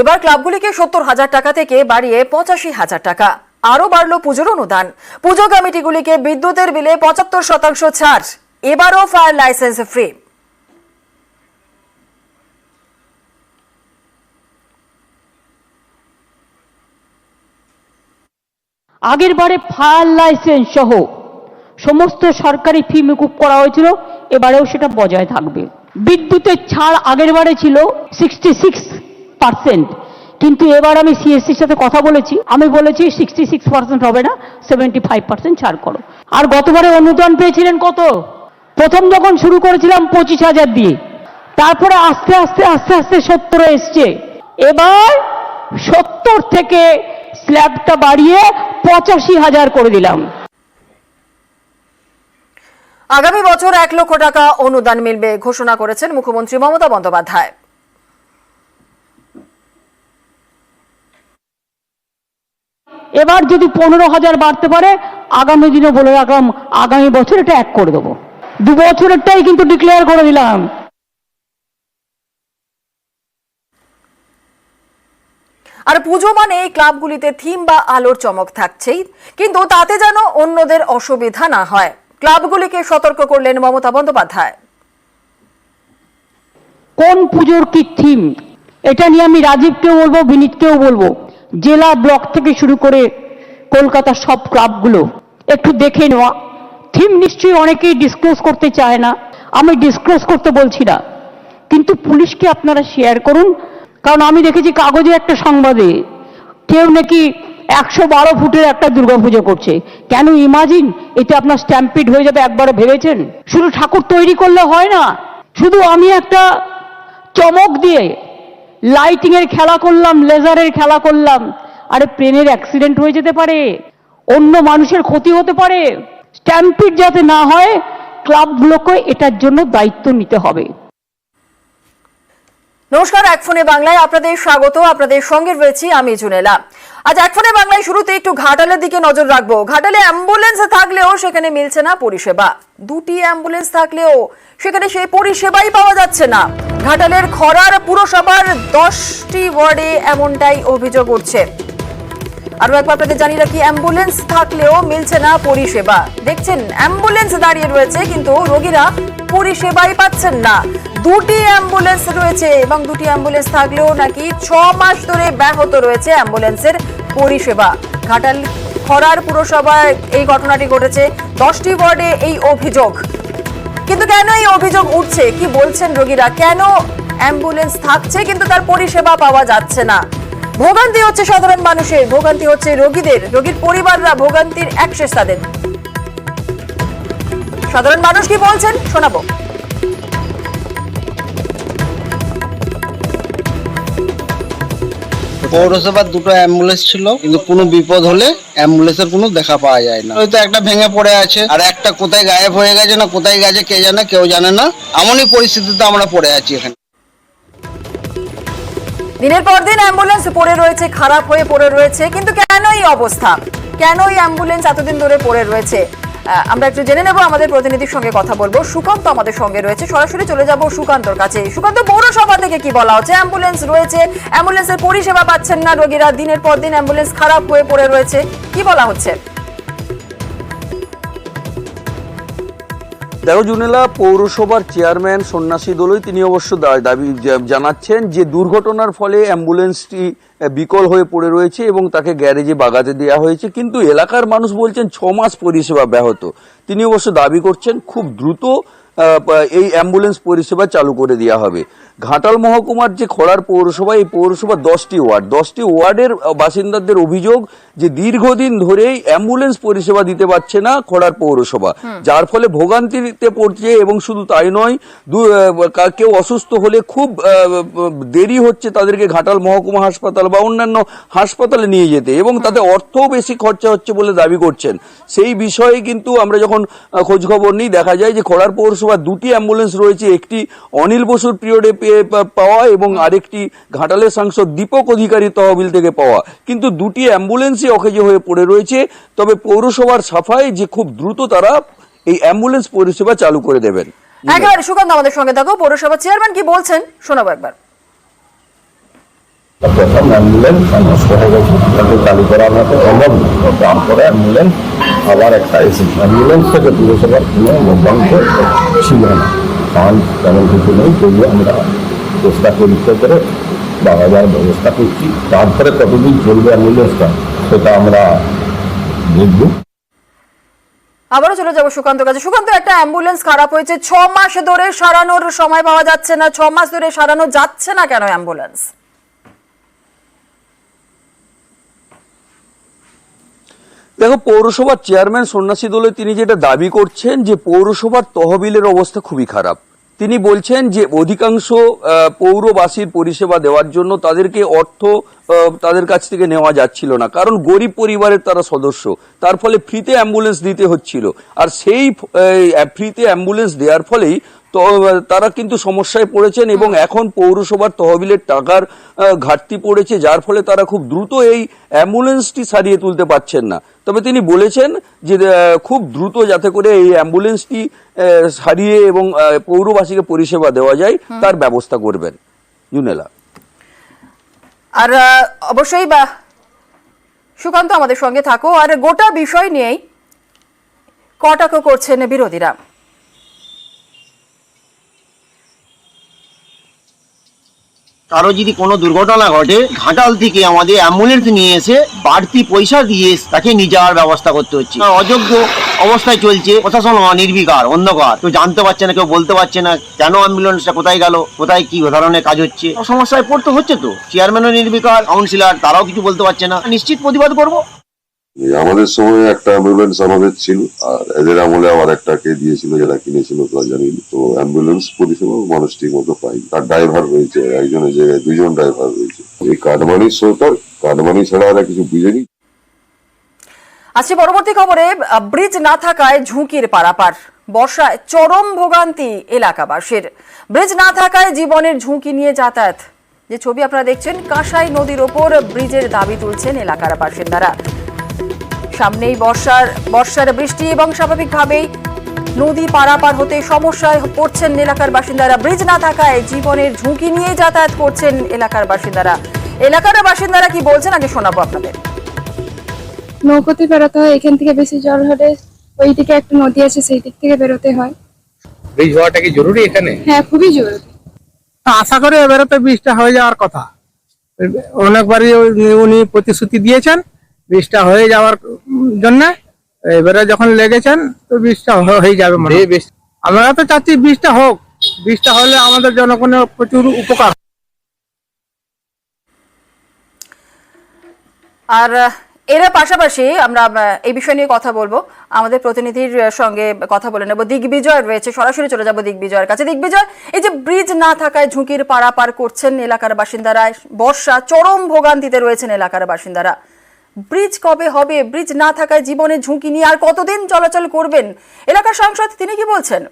এবার ক্লাবগুলিকে 70,000 টাকা থেকে বাড়িয়ে 85,000 টাকা। আরো বাড়ল পুজোর অনুদান। পুজো কমিটিগুলিকে বিদ্যুতের বিলে 75% ছাড়। এবারও ফায়ার লাইসেন্স ফ্রি। আগের বারে ফায়ার লাইসেন্স সহ সমস্ত সরকারি ফি মকুব করা হয়েছিল, এবারেও সেটা বজায় থাকবে। বিদ্যুতের ছাড় আগের বারে ছিল 66%, কিন্তু এবার আমি সিএসসির সাথে কথা বলেছি, আমি বলেছি 66% হবে না, 75% ছাড় করো। আর গতবারে অনুদান পেয়েছিলেন কত? প্রথম যখন শুরু করেছিলাম 25,000 দিয়ে, তারপরে আস্তে আস্তে আস্তে আস্তে 70 এসছে। এবার 70 থেকে স্ল্যাবটা বাড়িয়ে 85,000 করে দিলাম। আগামী বছর 1 লক্ষ টাকা অনুদান মিলবে ঘোষণা করেছেন মুখ্যমন্ত্রী মমতা বন্দ্যোপাধ্যায়। এবার যদি 15,000 বাড়তে পারে, আগামী দিনে বলে রাখলাম আগামী বছর এটা 1 করে দেবো। 2 বছরেরটাই কিন্তু ডিক্লেয়ার করে দিলাম। আর পুজো মানে এই ক্লাবগুলিতে থিম বা আলোর চমক থাকছেই, কিন্তু তাতে যেন অন্যদের অসুবিধা না হয়। ক্লাবগুলিকে সতর্ক করলেন মমতা বন্দ্যোপাধ্যায়। কোন পুজোর কি থিম, এটা নিয়ে আমি রাজীবকেও বলবো, বিনীতকেও বলবো, জেলা ব্লক থেকে শুরু করে কলকাতার সব ক্লাবগুলো একটু দেখে নেওয়া। থিম নিশ্চয়ই অনেকেই ডিসক্লোজ করতে চায় না, আমি ডিসক্লোজ করতে বলছি না, কিন্তু পুলিশকে আপনারা শেয়ার করুন। কারণ আমি দেখেছি কাগজে একটা সংবাদে কেউ নাকি 112 ফুটের একটা দুর্গাপুজো করছে। কেন? ইমাজিন, এটা আপনার স্ট্যাম্পিড হয়ে যাবে। একবারে ভেবেছেন? শুধু ঠাকুর তৈরি করলে হয় না, শুধু আমি একটা চমক দিয়ে লাইটিং এর খেলা করলাম, লেজারের খেলা করলাম, আরে প্লেনের অ্যাক্সিডেন্ট হয়ে যেতে পারে, অন্য মানুষের ক্ষতি হতে পারে। স্ট্যাম্পিড যাতে না হয়, ক্লাবগুলোকে এটার জন্য দায়িত্ব নিতে হবে। নমস্কার, এক ফোনে বাংলায় আপনাদের স্বাগত। আপনাদের সঙ্গে রয়েছি আমি জুনেলা। আজ এক ফোনে বাংলায় শুরুতে একটু ঘাটালের দিকে নজর রাখবো। ঘাটালে অ্যাম্বুলেন্স থাকলেও সেখানে মিলছে না পরিষেবা। 2টি অ্যাম্বুলেন্স থাকলেও সেখানে সেই পরিষেবাই পাওয়া যাচ্ছে না। ঘাটালের খরার পুরসভার 10টি ওয়ার্ডে এমনটাই অভিযোগ উঠছে। আরো একবার আপনাদের জানিয়ে রাখি, অ্যাম্বুলেন্স থাকলেও মিলছে না পরিষেবা। দেখছেন অ্যাম্বুলেন্স দাঁড়িয়ে রয়েছে, কিন্তু রোগীরা পরিষেবাই পাচ্ছেন না। 2টি অ্যাম্বুলেন্স রয়েছে এবং 2টি অ্যাম্বুলেন্স থাকলেও নাকি 6 মাস ধরে ব্যাহত রয়েছে অ্যাম্বুলেন্সের পরিষেবা। ঘাটাল খরার পুরসভায় এই ঘটনাটি ঘটেছে। 10টি ওয়ার্ডে এই অভিযোগ। কিন্তু কেন এই অভিযোগ উঠছে, কি বলছেন রোগীরা, কেন অ্যাম্বুলেন্স থাকছে কিন্তু তার পরিষেবা পাওয়া যাচ্ছে না? ভোগান্তি হচ্ছে সাধারণ মানুষের, ভোগান্তি হচ্ছে রোগীদের, রোগীর পরিবাররা ভোগান্তির একশেষ তাদের। সাধারণ মানুষ কি বলছেন শোনাবো। পৌরসভার 2টো অ্যাম্বুলেন্স ছিল, কিন্তু কোনো বিপদ হলে অ্যাম্বুলেন্সের কোনো দেখা পাওয়া যায় না। হয়তো একটা ভেঙে পড়ে আছে, আর একটা কোথায় গায়েব হয়ে গেছে না কোথায় গেছে কে জানে, কেউ জানে না। এমনই পরিস্থিতিতে আমরা পড়ে আছি এখানে। দিনের পর দিন অ্যাম্বুলেন্স পড়ে রয়েছে, খারাপ হয়ে পড়ে রয়েছে, কিন্তু কেন এই অবস্থা, কেন এই অ্যাম্বুলেন্স এতদিন ধরে পড়ে রয়েছে? আমরা একটু জেনে নেব, আমাদের প্রতিনিধির সঙ্গে কথা বলবো। সুকান্ত আমাদের সঙ্গে রয়েছে, সরাসরি চলে যাব সুকান্তর কাছে। সুকান্ত, পৌরসভা থেকে কি বলা হচ্ছে? অ্যাম্বুলেন্স রয়েছে, অ্যাম্বুলেন্সের পরিষেবা পাচ্ছেন না রোগীরা, দিনের পর দিন অ্যাম্বুলেন্স খারাপ হয়ে পড়ে রয়েছে, কি বলা হচ্ছে? দেখো জুনেলা, পৌরসভার চেয়ারম্যান সন্ন্যাসী দলই তিনি অবশ্য দাবি জানাচ্ছেন যে দুর্ঘটনার ফলে অ্যাম্বুলেন্সটি বিকল হয়ে পড়ে রয়েছে এবং তাকে গ্যারেজে বাগাতে দেওয়া হয়েছে, কিন্তু এলাকার মানুষ বলছেন 6 মাস পরিষেবা ব্যাহত। তিনি অবশ্য দাবি করছেন খুব দ্রুত এই অ্যাম্বুলেন্স পরিষেবা চালু করে দেওয়া হবে। ঘাটাল মহকুমার যে খরার পৌরসভা, এই পৌরসভার 10টি ওয়ার্ডের বাসিন্দাদের অভিযোগ যে দীর্ঘদিন ধরেই অ্যাম্বুলেন্স পরিষেবা দিতে পারছে না খরার পৌরসভা, যার ফলে ভোগান্তিতে পড়ছে। এবং শুধু তাই নয়, কেউ অসুস্থ হলে খুব দেরি হচ্ছে তাদেরকে ঘাটাল মহকুমা হাসপাতাল বা অন্যান্য হাসপাতালে নিয়ে যেতে, এবং তাতে অর্থও বেশি খরচা হচ্ছে বলে দাবি করছেন। সেই বিষয়ে কিন্তু আমরা যখন খোঁজ খবর নিই, দেখা যায় যে খরার পৌরসভা 2টি অ্যাম্বুলেন্স রয়েছে, একটি অনিল বসুর পিরিয়ডে পাওয়া এবং আরেকটি ঘাটালের সাংসদ দীপক অধিকারী তহবিল থেকে পাওয়া, কিন্তু 2টি অ্যাম্বুলেন্সই অকেজো হয়ে পড়ে রয়েছে। তবে পৌরসভার সাফাই যে খুব দ্রুত তারা এই অ্যাম্বুলেন্স পরিষেবা চালু করে দেবেন। একেবারে সুকান্ত আমাদের সঙ্গে থাকো। পৌরসভা চেয়ারম্যান কি বলছেন শোনাবো একবার। প্রথম অ্যাম্বুলেন্স নষ্ট হয়ে গেছে, তাকে চালু করার মতো সম্ভব নয়। তারপরে অ্যাম্বুলেন্স আবার একটা এসেছে, অ্যাম্বুলেন্স থেকে পুরসভার কোনো লভ্যাংশ ছিল না, ফান্ড তেমন কিছু নেই। তবুও আমরা চেষ্টা পরীক্ষা করে বাড়াবার ব্যবস্থা করছি। তারপরে কতদিন চলবে অ্যাম্বুলেন্সটা সেটা আমরা দেখব। আবারও চলে যাবো সুকান্ত কাছে। সুকান্ত, একটা অ্যাম্বুলেন্স খারাপ হয়েছে, 6 মাস ধরে সারানোর সময় পাওয়া যাচ্ছে না, 6 মাস ধরে সারানো যাচ্ছে না কেন অ্যাম্বুলেন্স? দেখো, পৌরসভার চেয়ারম্যান সন্ন্যাসী দলে তিনি যেটা দাবি করছেন যে পৌরসভার তহবিলের অবস্থা খুবই খারাপ। তিনি বলছেন যে অধিকাংশ পৌরবাসীর পরিষেবা দেওয়ার জন্য তাদেরকে অর্থ তাদের কাছ থেকে নেওয়া যাচ্ছিল না, কারণ গরিব পরিবারের তারা সদস্য, তার ফলে ফ্রিতে অ্যাম্বুলেন্স দিতে হচ্ছিল। আর সেই ফ্রিতে অ্যাম্বুলেন্স দেওয়ার ফলেই তো তারা কিন্তু সমস্যায় পড়েছেন এবং এখন পৌরসভার তহবিলের টাকার ঘাটতি পড়েছে, যার ফলে তারা খুব দ্রুত এই অ্যাম্বুলেন্সটি সারিয়ে তুলতে পারছেন না। তবে তিনি বলেছেন যে খুব দ্রুত যাতে করে এই অ্যাম্বুলেন্সটি সারিয়ে এবং পৌরবাসীকে পরিষেবা দেওয়া যায় তার ব্যবস্থা করবেন। জুনেলা, আর অবশ্যই সুকান্ত আমাদের সঙ্গে থাকো। আর গোটা বিষয় নিয়েই কটাক্ষ করছেন বিরোধীরা। কারো যদি কোনো দুর্ঘটনা ঘটে, ঘাটাল থেকে আমাদের অ্যাম্বুলেন্স নিয়ে এসে বাড়তি পয়সা দিয়ে তাকে নিয়ে যাওয়ার ব্যবস্থা করতে হচ্ছে। অযোগ্য অবস্থায় চলছে, প্রশাসন নির্বিকার, অন্ধকার, কেউ জানতে পারছে না, কেউ বলতে পারছে না কেন অ্যাম্বুলেন্সটা কোথায় গেল, কোথায় কি ধরনের কাজ হচ্ছে। সমস্যায় পড়তে হচ্ছে। তো চেয়ারম্যানও নির্বিকার, কাউন্সিলর তারাও কিছু বলতে পারছে না। নিশ্চিত প্রতিবাদ করবো। আমাদের সময় একটা অ্যাম্বুলেন্স আমাদের ছিল, আর এদের আমলে আবার একটাকে দিয়েছিল, যারা কিনেছিল তারা জানি। তো অ্যাম্বুলেন্স পরিষেবা মানুষ ঠিক মতো পাই। তার ড্রাইভার রয়েছে, একজনের জায়গায় 2জন ড্রাইভার রয়েছে। এই কাটমানি সরকার, কাটমানি ছাড়া আর কিছু বুঝেনি। আজকে পরবর্তী খবরে, ব্রিজ না থাকায় ঝুঁকির পারাপার, বর্ষায় চরম ভোগান্তি এলাকাবাসীর। ব্রিজ না থাকায় জীবনের ঝুঁকি নিয়ে যাতায়াত। যে ছবি আপনারা দেখছেন, কাঁসাই নদীর ওপর ব্রিজের দাবি তুলছেন এলাকার বাসিন্দারা। সামনেই বর্ষার বৃষ্টি এবং স্বাভাবিকভাবেই নদী পারাপার হতে সমস্যায় পড়ছেন এলাকার বাসিন্দারা। ব্রিজ না থাকায় জীবনের ঝুঁকি নিয়ে যাতায়াত করছেন এলাকার বাসিন্দারা কি বলছেন আগে শোনাবো আপনাদের। নৌকোতে বেরোতে হয়, এখান থেকে বেশি জল হলে ওই দিকে একটা নদী আছে, সেই দিক থেকে বেরোতে হয়। ব্রিজ হওয়াটা কি জরুরি এখানে? হ্যাঁ, খুবই জরুরি। আশা করি এবারে তো ব্রিজটা হয়ে যাওয়ার কথা, অনেকবারই উনি প্রতিশ্রুতি দিয়েছেন ব্রিজটা হয়ে যাওয়ার জন্য। এবারে যখন লেগেছেন তো ব্রিজটা হয়ে যাবে। আমরা তো চাচ্ছি ব্রিজটা হোক, ব্রিজটা হলে আমাদের জনগণের প্রচুর উপকার। আর এর পাশাপাশি আমরা এই বিষয় নিয়ে কথা বলবো, আমাদের প্রতিনিধির সঙ্গে কথা বলে নেব। দিগ্বিজয় রয়েছে, সরাসরি চলে যাব দিগ্বিজয়ের কাছে। দিগ্বিজয়, এই যে ব্রিজ না থাকায় ঝুঁকির পারাপার করছেন এলাকার বাসিন্দারা, বর্ষা চরম ভোগান্তিতে রয়েছেন এলাকার বাসিন্দারা, ব্রিজ কবে হবে? ব্রিজ না থাকায় জীবনের ঝুঁকি নিয়ে আর কতদিন চলাচল করবেন? এলাকার সাংসদ তিনি কি বলছেন?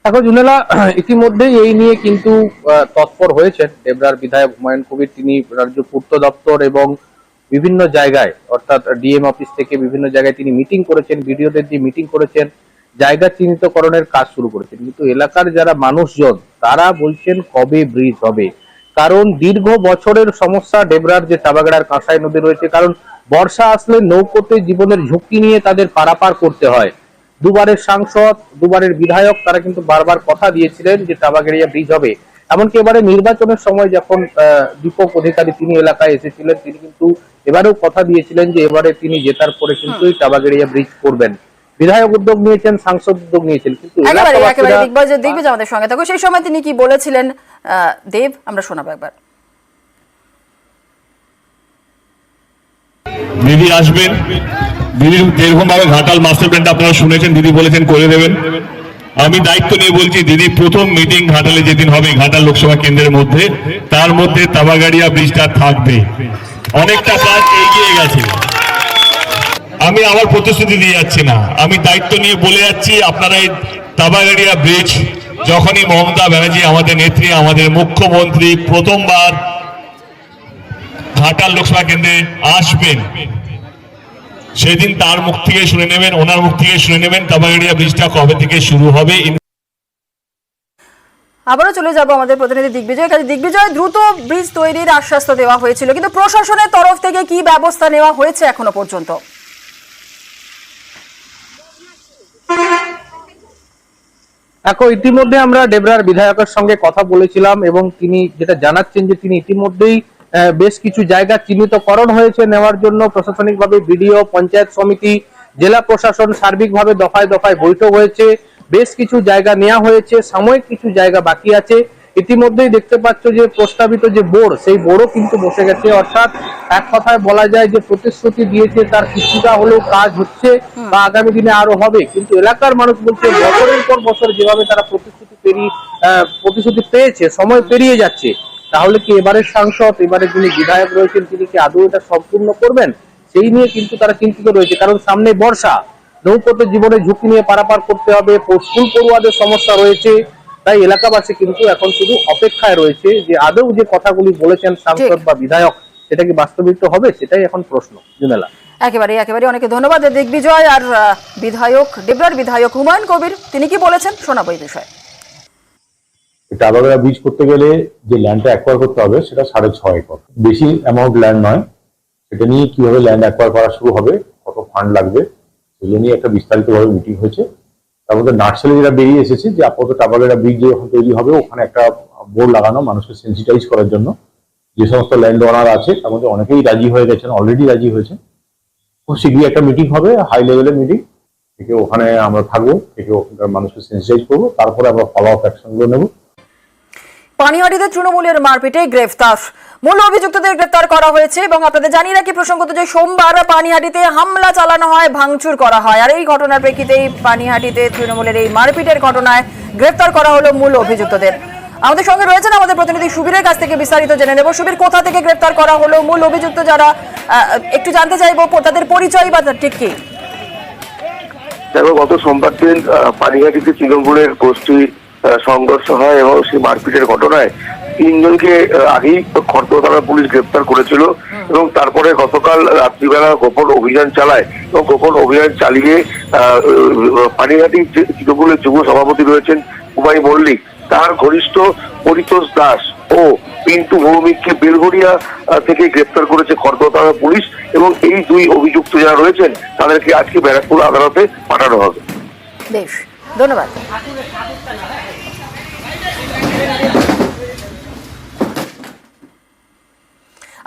এখন জুনেলা, ইতিমধ্যেই এই নিয়ে কিন্তু তৎপর হয়েছেন ডেবরার বিধায়ক হুমায়ুন কবির। তিনি রাজ্য পূর্ত দপ্তর এবং বিভিন্ন জায়গায়, অর্থাৎ ডিএম অফিস থেকে বিভিন্ন জায়গায় তিনি মিটিং করেছেন, বিডিওদের দিয়ে মিটিং করেছেন, জায়গা চিহ্নিতকরণের কাজ শুরু করেছেন। কিন্তু এলাকার যারা মানুষজন তারা বলছেন কবে ব্রিজ হবে, কারণ দীর্ঘ বছরের সমস্যা ডেবরার যে চাবাগড়ার কাঁসাই নদী রয়েছে। কারণ বর্ষা আসলে নৌকোতে জীবনের ঝুঁকি নিয়ে তাদের পারাপার করতে হয়। দুবারের সাংসদ, দুবারের বিধায়ক তারা কিন্তু বারবার কথা দিয়েছিলেন যে টাবাগেড়িয়া ব্রিজ হবে। এমনকি এবারে নির্বাচনের সময় যখন দীপক অধিকারী তিনি এলাকায় এসেছিলেন, তিনি কিন্তু এবারেও কথা দিয়েছিলেন যে এবারে তিনি জেতার পরে কিন্তু এই টাবাগেড়িয়া ব্রিজ করবেন। বিধায়ক উদ্যোগ নিয়েছেন, সাংসদ উদ্যোগ নিয়েছেন, কিন্তু দিগ্বিজয় আমাদের সঙ্গে থাকো। সেই সময় তিনি কি বলেছিলেন দেব, আমরা শোনাবো একবার। দিদি আসবেন, দিদির যেরকম ভাবে ঘাটাল মাস্টার প্ল্যানটা আপনারা শুনেছেন, দিদি বলেছেন করে দেবেন। আমি দায়িত্ব নিয়ে বলছি, দিদি প্রথম মিটিং ঘাটালে যেদিন হবে ঘাটাল লোকসভা কেন্দ্রের মধ্যে, তার মধ্যে তাবাগাড়িয়া ব্রিজটা থাকবে। অনেকটা কাজ এগিয়ে গেছে, আমি আমার প্রতিশ্রুতি দিয়ে যাচ্ছি না, আমি দায়িত্ব নিয়ে বলে যাচ্ছি। আপনারা এই তাবাগাড়িয়া ব্রিজ যখনই মমতা ব্যানার্জি আমাদের নেত্রী, আমাদের মুখ্যমন্ত্রী প্রথমবার ঘাটাল লোকসভা কেন্দ্রে আসবেন, সেদিন তার মুখ থেকে শুনে নেবেন, ওনার মুখ থেকে শুনে নেবেন তাবাগাড়িয়া ব্রিজটা কবে থেকে শুরু হবে। আবারও চলে যাব আমাদের প্রতিনিধি দিগ্বিজয়ের কাছে। দিগ্বিজয়, দ্রুত ব্রিজ তৈরির আশ্বাস তো দেওয়া হয়েছিল, কিন্তু প্রশাসনের তরফ থেকে কি ব্যবস্থা নেওয়া হয়েছে এখনো পর্যন্ত? দেখো, ইতিমধ্যে আমরা ডেবরার বিধায়কের সঙ্গে কথা বলেছিলাম এবং তিনি যেটা জানাচ্ছেন যে তিনি ইতিমধ্যেই বেশ কিছু জায়গা চিহ্নিতকরণ হয়েছে নেওয়ার জন্য। প্রশাসনিকভাবে বিডিও, পঞ্চায়েত সমিতি, জেলা প্রশাসন সার্বিকভাবে দফায় দফায় বৈঠক হয়েছে, বেশ কিছু জায়গা নেওয়া হয়েছে, সাময়িক কিছু জায়গা বাকি আছে। ইতিমধ্যেই দেখতে পাচ্ছ যে প্রস্তাবিত যে বোর্ড, সেই বোর্ডও কিন্তু বসে গেছে। অর্থাৎ এক কথায় বলা যায় যে প্রতিশ্রুতি দিয়েছে তার কিছুটা হলেও কাজ হচ্ছে বা আগামী দিনে আরো হবে। কিন্তু এলাকার মানুষ বলছে বছরের পর বছর যেভাবে তারা প্রতিশ্রুতি পেয়েছে, সময় পেরিয়ে যাচ্ছে, তাহলে কি এবারের সাংসদ, এবারে যিনি বিধায়ক রয়েছেন তিনি কি আদৌ এটা সম্পূর্ণ করবেন, সেই নিয়ে কিন্তু তারা চিন্তিত রয়েছে। কারণ সামনে বর্ষা, নৌপথে জীবনের ঝুঁকি নিয়ে পারাপার করতে হবে, স্কুল পড়ুয়াদের সমস্যা রয়েছে। তাই এলাকাবাসী কিন্তু এখন শুধু অপেক্ষায় রয়েছে যে আদৌ যে কথাগুলি বলেছেন সাংসদ বা বিধায়ক সেটা কি বাস্তবিত হবে, সেটাই এখন প্রশ্ন। জুনেলা, একেবারে অনেক ধন্যবাদ দিগ্বিজয়। আর বিধায়ক, ডেবরার বিধায়ক হুমায়ুন কবির, তিনি কি বলেছেন শোনাবো এই বিষয়ে। টাবাগড়া ব্রিজ করতে গেলে যে ল্যান্ডটা অ্যাকোয়ার করতে হবে সেটা 6.5 একর, বেশি অ্যামাউন্ট ল্যান্ড নয়। সেটা নিয়ে কিভাবে ল্যান্ড অ্যাকোয়ার করা শুরু হবে, কত ফান্ড লাগবে, সেগুলো নিয়ে একটা বিস্তারিতভাবে মিটিং হয়েছে। তার মধ্যে নার্সারি যেটা বেরিয়ে এসেছে যে আপাতত টাবাগড়া ব্রিজ যখন তৈরি হবে ওখানে একটা বোর্ড লাগানো, মানুষকে সেন্সিটাইজ করার জন্য। যে সমস্ত ল্যান্ড ওনার আছে তার মধ্যে অনেকেই রাজি হয়ে গেছেন, অলরেডি রাজি হয়েছে। খুব শীঘ্রই একটা মিটিং হবে, হাই লেভেলের মিটিং, থেকে ওখানে আমরা থাকবো, থেকে ওখানকার মানুষকে সেন্সিটাইজ করবো, তারপরে আমরা ফলো আপ অ্যাকশনগুলো নেবো। পানিহাটিতে তৃণমূলের মারপিটে গ্রেফতার, মূল অভিযুক্তদের গ্রেফতার করা হয়েছে। এবং আপনাদের জানিয়ে রাখি প্রসঙ্গত যে সোমবার পানিহাটিতে হামলা চালানো হয়, ভাঙচুর করা হয়, আর এই ঘটনার প্রেক্ষিতেই পানিহাটিতে তৃণমূলের এই মারপিটের ঘটনায় গ্রেফতার করা হলো মূল অভিযুক্তদের। আমাদের সঙ্গে রয়েছেন আমাদের প্রতিনিধি সুবীরের কাছ থেকে বিস্তারিত জেনে নেব। সুবীর, কোথা থেকে গ্রেফতার করা হলো মূল অভিযুক্ত যারা, একটু জানতে চাইবো তাদের পরিচয় বা ঠিক কি? দেখো, গত সোমবার দিন পানিহাটিতে তৃণমূলের গোষ্ঠী সংঘর্ষ হয় এবং সেই মারপিটের ঘটনায় 3 জনকে আগেই খড়দহ থানার পুলিশ গ্রেপ্তার করেছিল এবং তারপরে গতকাল রাত্রিবেলা গোপন অভিযান চালায় এবং গোপন অভিযান চালিয়ে পানিহাটি তৃণমূলের যুব সভাপতি রয়েছেন কুমারী মল্লিক, তার ঘনিষ্ঠ পরিতোষ দাস ও পিন্টু ভৌমিককে বেলঘরিয়া থেকে গ্রেপ্তার করেছে খড়দহ থানার পুলিশ এবং এই 2 অভিযুক্ত যারা রয়েছেন তাদেরকে আজকে ব্যারাকপুর আদালতে পাঠানো হবে। বেশ, ধন্যবাদ।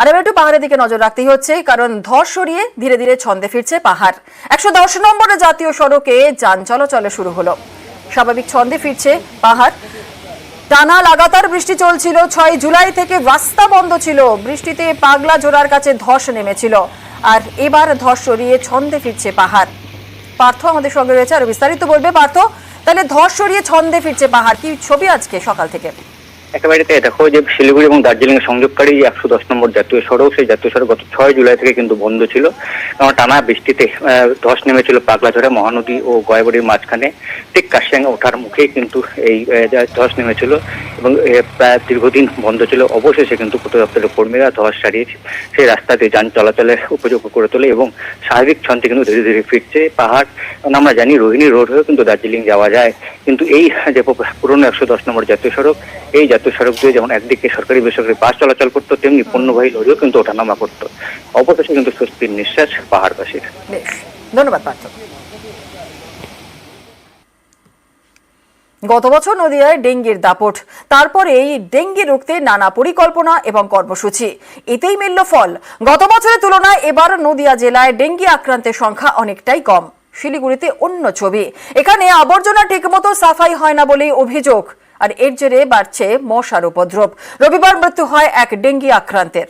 আর এবার একটু পাহাড়ের দিকে নজর রাখতেই হচ্ছে, কারণ ধস সরিয়ে ধীরে ধীরে ছন্দে ফিরছে পাহাড়। 110 নম্বরের জাতীয় সড়কে যান চলাচলে শুরু হলো, স্বাভাবিক ছন্দে ফিরছে পাহাড়। টানা লাগাতার বৃষ্টি চলছিল, 6 জুলাই থেকে রাস্তা বন্ধ ছিল, বৃষ্টিতে পাগলা জোড়ার কাছে ধস নেমেছিল, আর এবার ধস সরিয়ে ছন্দে ফিরছে পাহাড়। পার্থ আমাদের সঙ্গে রয়েছে, আর বিস্তারিত বলবে। পার্থ, তাহলে ধস সরিয়ে ছন্দে ফিরছে পাহাড়, কি ছবি আজকে সকাল থেকে? একেবারে দেখো যে শিলিগুড়ি এবং দার্জিলিং এর সংযোগকারী 110 নম্বর জাতীয় সড়ক, সেই জাতীয় সড়ক গত 6 জুলাই থেকে কিন্তু বন্ধ ছিল। কারণ টানা বৃষ্টিতে ধস নেমেছিল পাগলাঝড়ে মহানদী ও গয়াবাড়ির মাঝখানে, ঠিক কাশিয়াঙ্গা ওঠার মুখেই কিন্তু এই ধস নেমেছিল এবং প্রায় দীর্ঘদিন বন্ধ ছিল। অবশেষে কিন্তু পূর্ত দপ্তরের কর্মীরা ধস সারিয়ে সেই রাস্তাতে যান চলাচলের উপযোগ্য করে তোলে এবং স্বাভাবিক ছন্দে কিন্তু ধীরে ধীরে ফিরছে পাহাড়। কারণ আমরা জানি রোহিণী রোড হয়েও কিন্তু দার্জিলিং যাওয়া যায়, কিন্তু এই যে পুরনো 110 নম্বর জাতীয় সড়ক, এই জাতীয় সড়ক দিয়ে যেমন একদিকে সরকারি বেসরকারি বাস চলাচল করতো, তেমনি পণ্যবাহী লরিও কিন্তু ওঠানামা করতো। অবশেষে কিন্তু স্বস্তির নিঃশ্বাস পাহাড়বাসীর। ধন্যবাদ পার্থ। গত বছর নদিয়ায় ডেঙ্গির দাপট, তারপরে এই ডেঙ্গি রুখতে নানা পরিকল্পনা এবং কর্মসূচি, এতেই মিলল ফল। গত বছরের তুলনায় এবার নদিয়া জেলায় ডেঙ্গি আক্রান্তের সংখ্যা অনেকটাই কম। শিলিগুড়িতে অন্য ছবি, এখানে আবর্জনা ঠিকমতো সাফাই হয় না বলেই অভিযোগ, আর এর জেরে বাড়ছে মশার উপদ্রব। রবিবার মৃত্যু হয় এক ডেঙ্গি আক্রান্তের।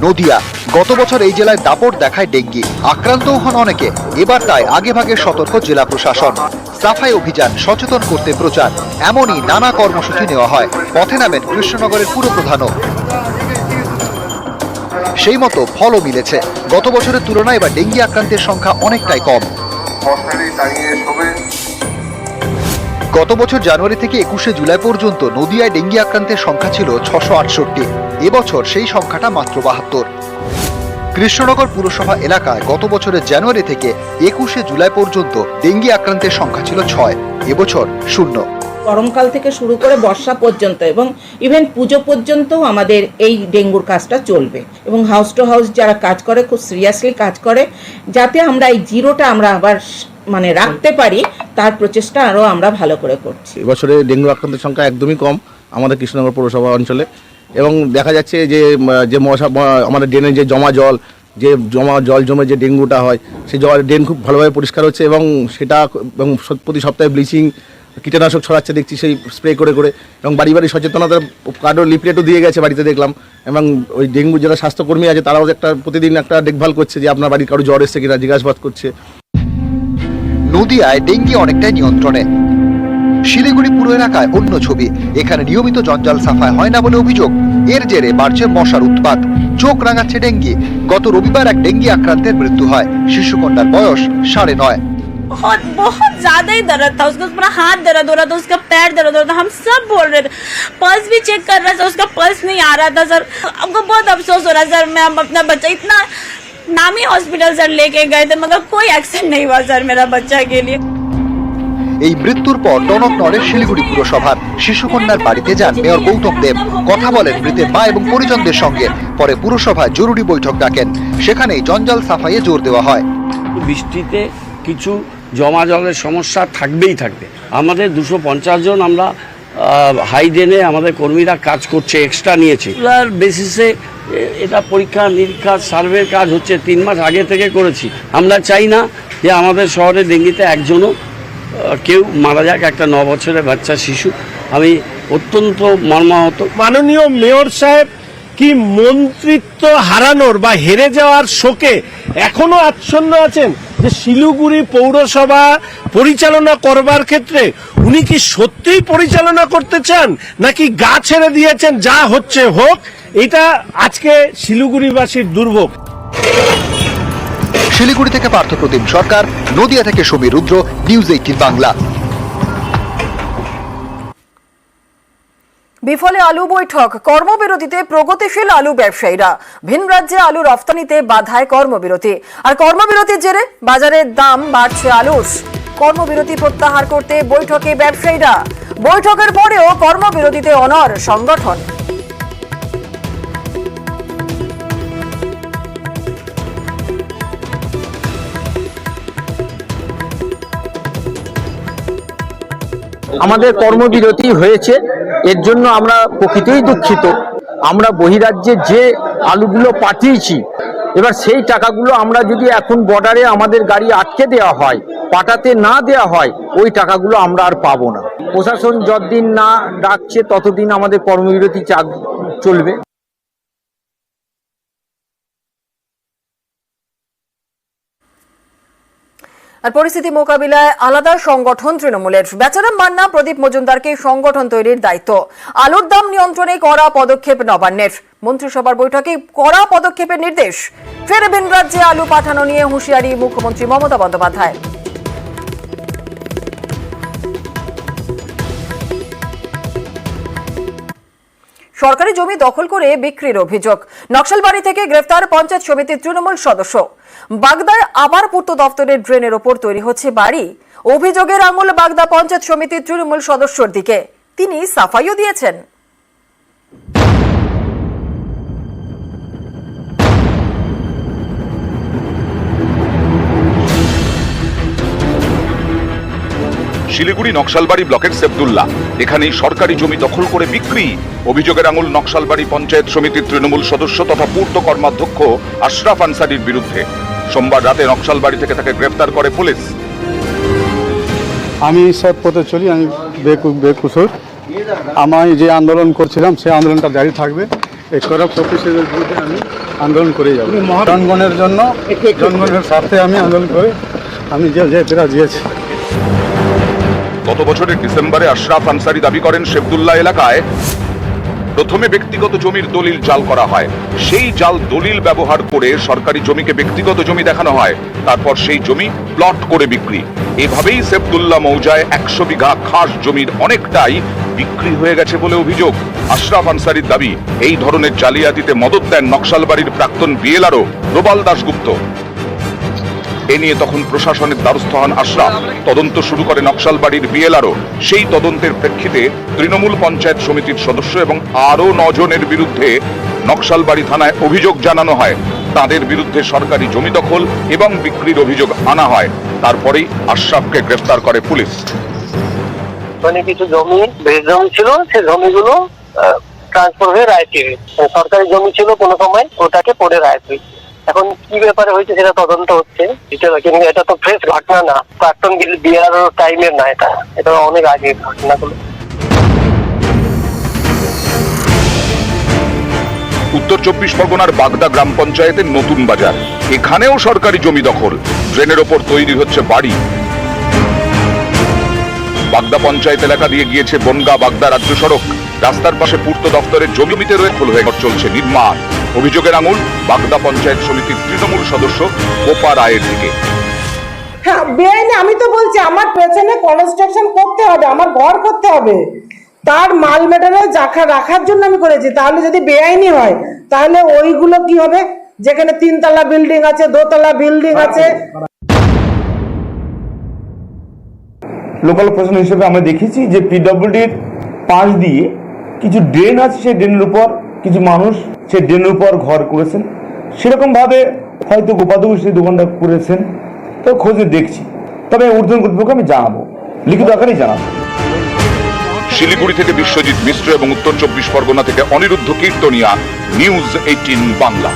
নদিয়া, গত বছর এই জেলায় দাপট দেখায় ডেঙ্গি, আক্রান্তও হন অনেকে। এবার তাই আগে ভাগে সতর্ক জেলা প্রশাসন, সাফাই অভিযান, সচেতন করতে প্রচার, এমনই নানা কর্মসূচি নেওয়া হয়। পথে নামেন কৃষ্ণনগরের পুরপ্রধানও। সেই মতো ফলও মিলেছে, গত বছরের তুলনায় এবার ডেঙ্গি আক্রান্তের সংখ্যা অনেকটাই কম। গত বছর জানুয়ারি থেকে 21শে জুলাই পর্যন্ত নদিয়ায় ডেঙ্গি আক্রান্তের সংখ্যা ছিল 668। এবছর সেই সংখ্যাটা মাত্র 72। কৃষ্ণনগর পুরসভা এলাকায় গত বছরের জানুয়ারি থেকে 21শে জুলাই পর্যন্ত ডেঙ্গি আক্রান্তের সংখ্যা ছিল 6, এবছর 0। গরমকাল থেকে শুরু করে বর্ষা পর্যন্ত এবং ইভেন পুজো পর্যন্তও আমাদের এই ডেঙ্গুর কাজটা চলবে এবং হাউস টু হাউস যারা কাজ করে খুব সিরিয়াসলি কাজ করে, যাতে আমরা এই জিরোটা আমরা আবার মানে রাখতে পারি, তার প্রচেষ্টা আরও আমরা ভালো করে করছি। এবছরে ডেঙ্গু আক্রান্তের সংখ্যা একদমই কম আমাদের কৃষ্ণনগর পৌরসভা অঞ্চলে, এবং দেখা যাচ্ছে যে আমাদের ড্রেনের যে জমা জল জমে যে ডেঙ্গুটা হয়, সেই ড্রেন খুব ভালোভাবে পরিষ্কার হচ্ছে এবং সেটা প্রতি সপ্তাহে ব্লিচিং কীটনাশক ছড়াচ্ছে দেখছি, সেই স্প্রে করে করে, এবং বাড়ি বাড়ি সচেতনতার কার্ডও লিফলেটও দিয়ে গেছে বাড়িতে দেখলাম, এবং ওই ডেঙ্গু যারা স্বাস্থ্যকর্মী আছে তারাও প্রতিদিন একটা দেখভাল করছে যে আপনার বাড়ির কারো জ্বর এসছে কিনা জিজ্ঞাসাবাদ করছে। নদিয়ায় ডেঙ্গি অনেকটাই নিয়ন্ত্রণে। শিলিগুড়ি পুরো এলাকায় অন্য ছবি, এখানে নিয়মিত জঞ্জাল সাফাই হয় না বলে অভিযোগ। এর জেরে বাড়ছে মশার উৎপাত, চোখ রাঙাচ্ছে ডেঙ্গি। গত রবিবার এক ডেঙ্গি আক্রান্তের মৃত্যু হয়, শিশুকন্যার বয়স 9.5। बहुत बहुत ज्यादा ही दर्द था, उसका पूरा हाथ दर्द हो रहा था, उसका पैर दर्द हो रहा था, हम सब बोल रहे थे। पल्स भी चेक कर रहा था, उसका पल्स नहीं आ रहा था सर। हमको बहुत अफसोस हो रहा है सर, मैं अपना बच्चा इतना नामी हॉस्पिटल सर लेके गए थे, मगर कोई एक्शन नहीं हुआ सर मेरा बच्चा के लिए। এই মৃত্যুর পর টনক নড়ে শিলিগুড়ি পুরসভার। শিশুকন্যার বাড়িতে যান মেয়র গৌতম দেব, কথা বলেন মৃতের মা এবং পরিজনদের সঙ্গে। পরে পুরসভায় জরুরি বৈঠক ডাকেন, সেখানেই জঞ্জাল সাফাইয়ে জোর দেওয়া হয়। বৃষ্টিতে কিছু জমা জলের সমস্যা থাকবেই থাকবে। আমাদের 250 জন আমরা হাই ড্রেনে আমাদের কর্মীরা কাজ করছে, এক্সট্রা নিয়েছে। রেগুলার বেসিসে এটা পরীক্ষা নিরীক্ষা সার্ভের কাজ হচ্ছে, 3 মাস আগে থেকে করেছি। আমরা চাই না যে আমাদের শহরে ডেঙ্গিতে একজনও কেউ মারা যাক, একটা 9 বছরের বাচ্চা শিশু। আমি অত্যন্ত মর্মাহত। মাননীয় মেয়র সাহেব কি মন্ত্রিত্ব হারানোর বা হেরে যাওয়ার শোকে এখনো আচ্ছন্ন আছেন, যে শিলিগুড়ি পৌরসভা পরিচালনা করবার ক্ষেত্রে উনি কি সত্যিই পরিচালনা করতে চান, নাকি গা ছেড়ে দিয়েছেন যা হচ্ছে হোক? এটা আজকে শিলিগুড়িবাসীর দুর্ভোগ। শিলিগুড়ি থেকে পার্থপ্রতিম সরকার, নদিয়া থেকে সমীর রুদ্র, নিউজ 18 বাংলা। বিফলে আলু বৈঠক, কর্মবিরতিতে প্রগতিশীল আলু ব্যবসায়ীরা। ভিন রাজ্যে আলু রফতানিতে বাধায় কর্মবিরতি, আর কর্মবিরতির জেরে বাজারের দাম বাড়ছে আলুর। কর্মবিরতি প্রত্যাহার করতে বৈঠকে ব্যবসায়ীরা। বৈঠকের পরেও কর্মবিরতিতে অনড় সংগঠন। আমাদের কর্মবিরতি হয়েছে, এর জন্য আমরা প্রকৃতই দুঃখিত। আমরা বহিরাজ্যে যে আলুগুলো পাঠিয়েছি, এবার সেই টাকাগুলো আমরা যদি এখন বর্ডারে আমাদের গাড়ি আটকে দেওয়া হয়, পাঠাতে না দেওয়া হয়, ওই টাকাগুলো আমরা আর পাবো না। প্রশাসন যতদিন না ডাকছে ততদিন আমাদের কর্মবিরতি চলবে। আর পরিস্থিতি মোকাবিলায় আলাদা সংগঠন তৃণমূলের। বেচারাম মান্না, প্রদীপ মজুমদারকে সংগঠন তৈরির দায়িত্ব। আলুর দাম নিয়ন্ত্রণে কড়া পদক্ষেপ নবান্নের। মন্ত্রিসভার বৈঠকে কড়া পদক্ষেপের নির্দেশ। ফের ভিন রাজ্যে আলু পাঠানো নিয়ে হুঁশিয়ারি মুখ্যমন্ত্রী মমতা বন্দ্যোপাধ্যায়। সরকারি জমি দখল করে বিক্রির অভিযোগ। নকশালবাড়ি থেকে গ্রেফতার পঞ্চায়েত সমিতির তৃণমূল সদস্য। বাগদায় আবার পূর্ত দপ্তরের ড্রেনের ওপর তৈরি হচ্ছে বাড়ি। অভিযোগের আঙুল বাগদা পঞ্চায়েত সমিতির তৃণমূল সদস্যর দিকে। তিনি সাফাইও দিয়েছেন। শিলিগুড়ি নকশালবাড়ি ব্লকের সেফদুল্লাহ, এখানেই সরকারি জমি দখল করে বিক্রি। অভিযোগের আঙুল নকশালবাড়ি পঞ্চায়েত সমিতির তৃণমূল সদস্য তথা পূর্ত কর্মাধ্যক্ষ আশরাফ আনসারির বিরুদ্ধে। সোমবার রাতে নকশালবাড়ি থেকে তাকে গ্রেফতার করে পুলিশ। আমি সৎ পথে চলি, আমি বেকুসুর। আমি যে আন্দোলন করছিলাম সেই আন্দোলনটা জারি থাকবে। এই করাপ্ট অফিসারদের বিরুদ্ধে আমি আন্দোলন করে যাব। জনগণের জন্য, জনগণের স্বার্থে আমি আন্দোলন করে আমি যে ফেরা দিয়েছি। গত বছরের ডিসেম্বরে আশরাফ আনসারি দাবি করেন সেফদুল্লাহ এলাকায় প্রথমে ব্যক্তিগত জমির দলিল জাল করা হয়, সেই জাল দলিল ব্যবহার করে সরকারি জমিকে ব্যক্তিগত জমি দেখানো হয়, তারপর সেই জমি প্লট করে বিক্রি। এভাবেই সেফদুল্লাহ মৌজায় 100 বিঘা খাস জমির অনেকটাই বিক্রি হয়ে গেছে বলে অভিযোগ। আশরাফ আনসারীর দাবি, এই ধরনের জালিয়াতিতে মদত দেন নকশালবাড়ির প্রাক্তন বিএলআরও প্রবাল দাশগুপ্ত। এ নিয়ে তখন প্রশাসনের দ্বারস্থ হন আশরাফ। তদন্ত শুরু করে নকশালবাড়ির বিএলআরও। সেই তদন্তের প্রেক্ষিতে তৃণমূল পঞ্চায়েত সমিতির সদস্য এবং আরও 9 জনের বিরুদ্ধে নকশালবাড়ি থানায় অভিযোগ জানানো হয়। তাদের বিরুদ্ধে সরকারি জমি দখল এবং বিক্রির অভিযোগ আনা হয়। তারপরেই আশরাফকে গ্রেফতার করে পুলিশ। মানে কিছু জমি বেশ জমি ছিল, সেই জমিগুলো ট্রান্সফার হয়ে রায়পুর, সরকারি জমি ছিল কোনো সময়, ওটাকে পড়ে রায়পুর। এখন কি ব্যাপারে হয়েছে সেটা তদন্ত হচ্ছে। এটা তো ফ্রেশ ঘটনা না, প্রাক্তন বিয়ার টাইমের না, এটা অনেক আগের ঘটনাগুলো। উত্তর 24 পরগনার বাগদা গ্রাম পঞ্চায়েতের নতুন বাজার, এখানেও সরকারি জমি দখল। ড্রেনের ওপর তৈরি হচ্ছে বাড়ি। বাগদা পঞ্চায়েত এলাকা দিয়ে গিয়েছে বনগা বাগদা রাজ্য সড়ক। রাস্তার পাশে পূর্ত দপ্তরের জমিতে রয়েছে হয়ে চলছে নির্মাণ। অভিযোগের আঙুল বাগদা পঞ্চায়েত সমিতির তৃণমূল সদস্য গোপা রায়ের দিকে। হ্যাঁ, বেআইনি আমি তো বলছি, আমার পেছনে কনস্ট্রাকশন করতে হবে, আমার ঘর করতে হবে, তার মাল মেটারিয়াল রাখার জন্য আমি করেছি। তাহলে যদি বেআইনি হয় তাহলে ওইগুলো কি হবে, যেখানে 3 তলা বিল্ডিং আছে, 2 তলা বিল্ডিং আছে। লোকাল প্রশাসন হিসেবে আমরা দেখেছি যে পিডব্লিউডির পাশ দিয়ে কিছু ড্রেন আছে, সেই ড্রেনের উপর কিছু মানুষ সেই ড্রেনের উপর ঘর করেছেন। সেরকম ভাবে হয়তো গোপাদু সেই দোকানটা করেছেন, তো খোঁজে দেখছি। তবে ঊর্ধ্বতন কর্তৃপক্ষকে আমি জানাবো, লিখিত আকারেই জানাবো। শিলিগুড়ি থেকে বিশ্বজিৎ মিশ্র এবং উত্তর 24 পরগনা থেকে অনিরুদ্ধ কীর্তনিয়া, নিউজ 18 বাংলা।